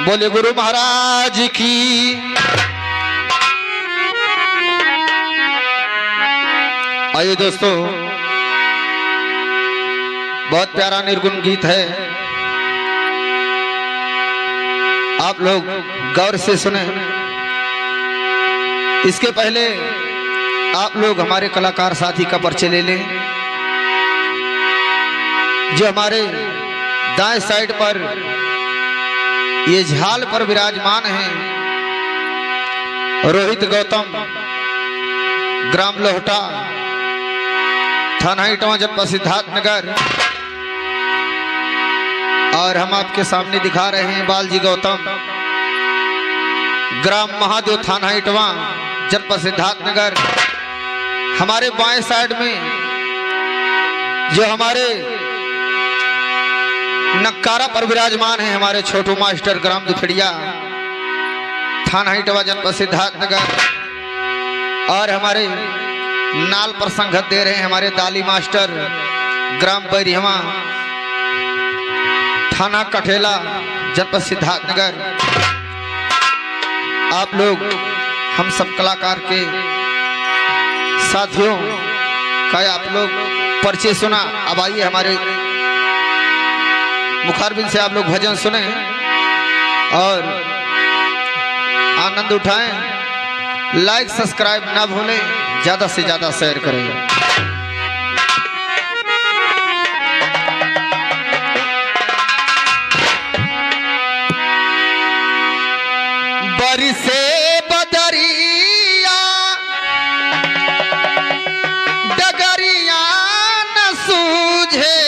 बोले गुरु महाराज की। आइए दोस्तों, बहुत प्यारा निर्गुण गीत है, आप लोग गौर से सुने। इसके पहले आप लोग हमारे कलाकार साथी का परिचय ले लें। जो हमारे दाएं साइड पर ये झाल पर विराजमान हैं, रोहित गौतम, ग्राम लोहटा, थाना इटवा, जनपद सिद्धार्थनगर। और हम आपके सामने दिखा रहे हैं बालजी गौतम, ग्राम महादेव, थाना इटवा, जनपद सिद्धार्थनगर। हमारे बाएं साइड में जो हमारे नक्कारा पर विराजमान है, हमारे छोटू मास्टर, ग्राम दुखड़िया, थाना इटवा, जनपद सिद्धार्थनगर। और हमारे नाल पर संगत दे रहे हैं हमारे दाली मास्टर, ग्राम बैरिहवा, थाना कठेला, जनपद सिद्धार्थनगर। आप लोग हम सब कलाकार के साथियों का आप लोग परिचय सुना। अब आइए हमारे मुखारबिन से आप लोग भजन सुने और आनंद उठाएं। लाइक सब्सक्राइब ना भूलें, ज्यादा से ज्यादा शेयर करें। बरसे बदरिया डगरिया न सूझे,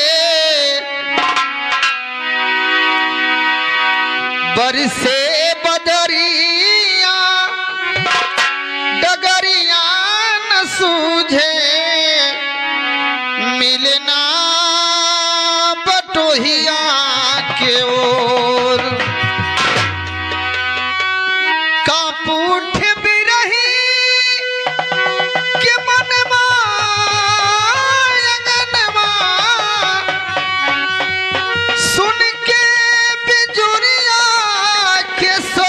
बरसे बदरिया डगरिया न सूझे, मिलना बटोहिया के ओर। कापूठ बिरही के मनवा अंगनवा, सुन के बिजुरिया के सोर।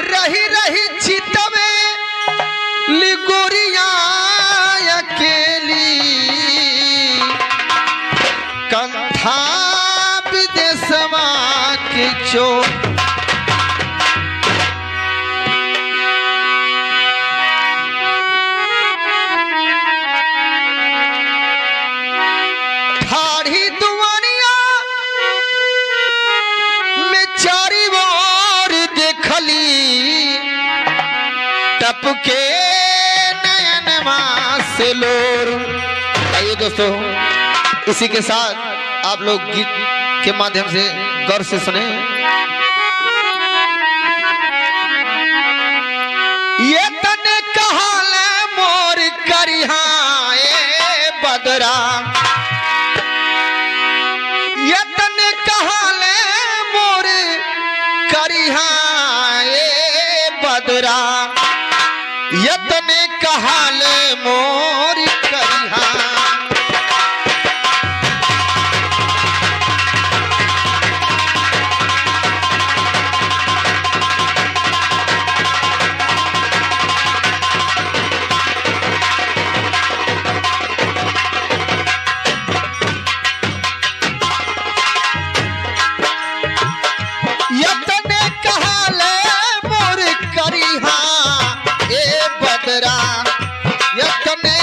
रही रही चितवे लिगोरिया अकेली, कंथा विदेशवा के चोर। ठाढ़ी दुआरिया में चारी ओर देखली, टपके नयनवा से लोर। आइए दोस्तों, इसी के साथ आप लोग गीत के माध्यम से गौर से सुने। ये तने कहाल मोर करिहाए बदरा, ये तने कहाल मोर करिहाए बदरा, ये तने कहाल मोर करिहा। यतने कहाले मोर करिहा ए बदरा, यतने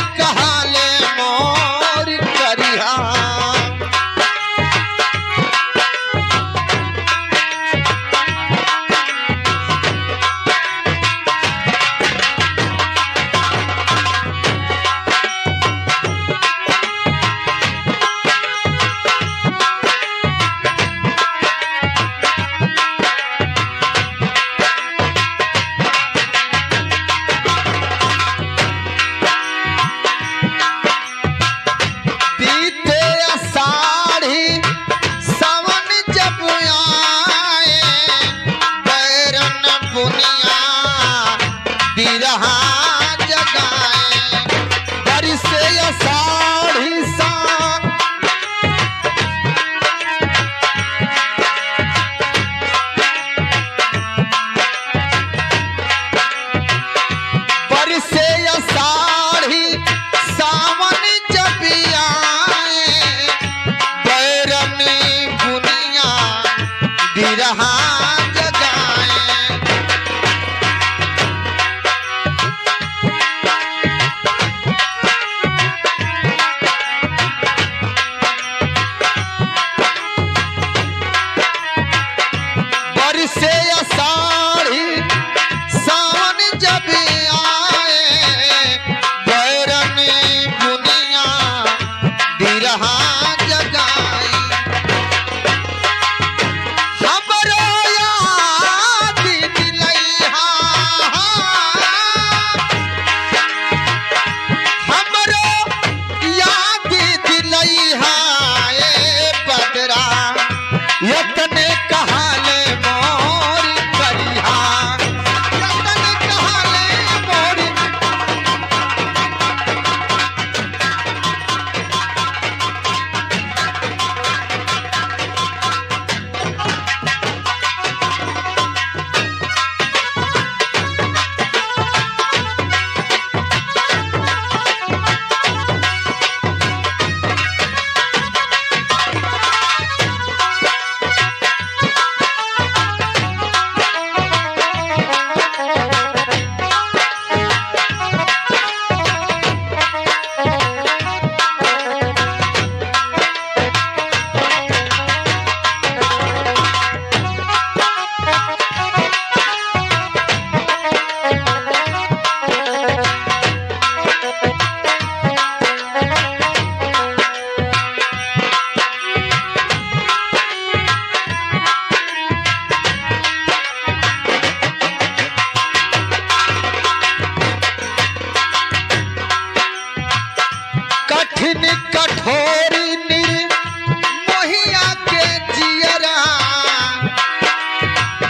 कठिन कठोर निर्मोहिया के जियरा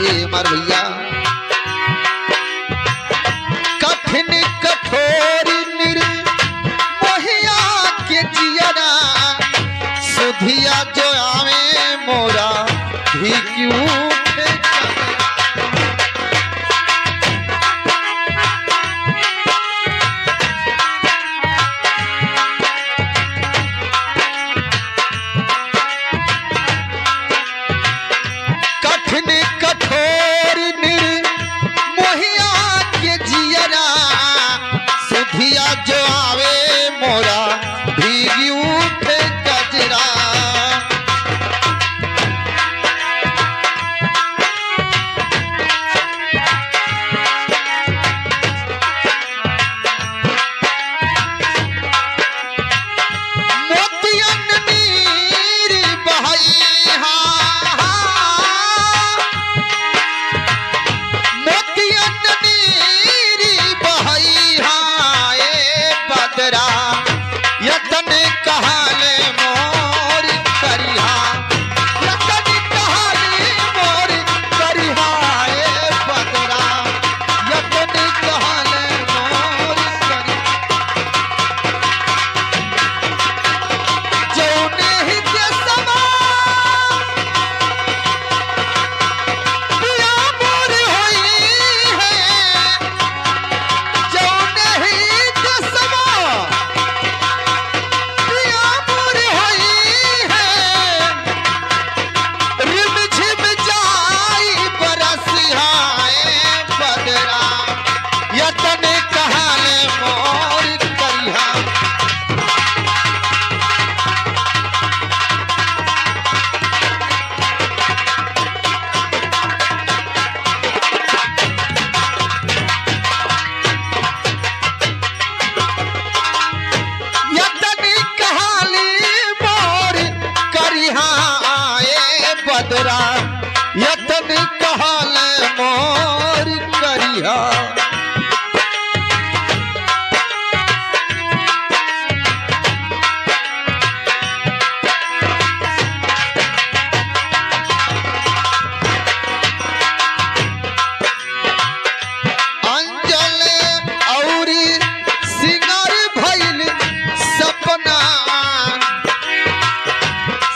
ए मार भैया कठिन कठोर निर्मोहिया के जियरा सुधिया जो आवे मोरा भी क्यों कठोर निर्मोहिया के जियरा सुधिया जो आवे मोरा भीगी उठे गजरा मोतियन नीर बहाई यतन कहाले मोर करिहा यतन कहाले मोर करिहा ए बदरा यतन कहाले मोर करिहा जौने ही के समा पिया मोर होई है जौने ही के समा यतन कहाले मोर करिहा यतन कहाले मोर करिहा ए बदरा यतन कहाले मोर करिहा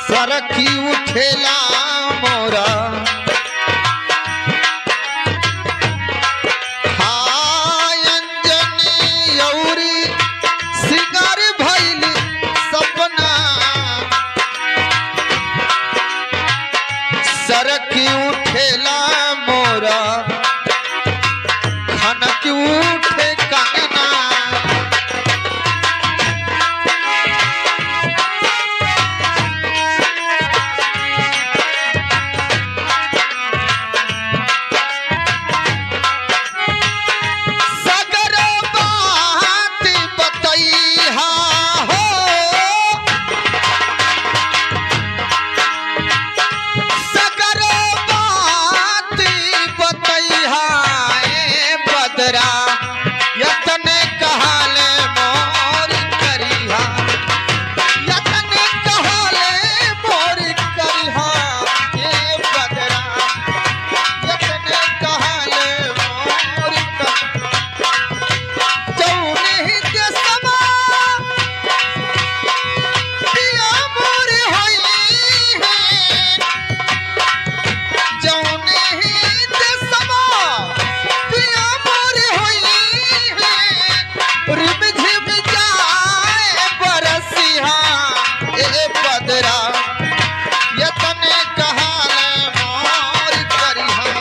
सरखी उठेला मोरा अंजनी औरी सिंगार भइल सपना सरखी उठेला मोरा खनक उठे कंगना यतन कहाले मोर करिहा यतन कहाले मोर करिहा ए बदरा यतन कहाले मोर जौने ही के समा पिया मोर होई है जौने ही के समा पिया मोर होई रिम झिम जाए बरसिहा ए बदरा यतन कहाले मोर करिहा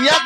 या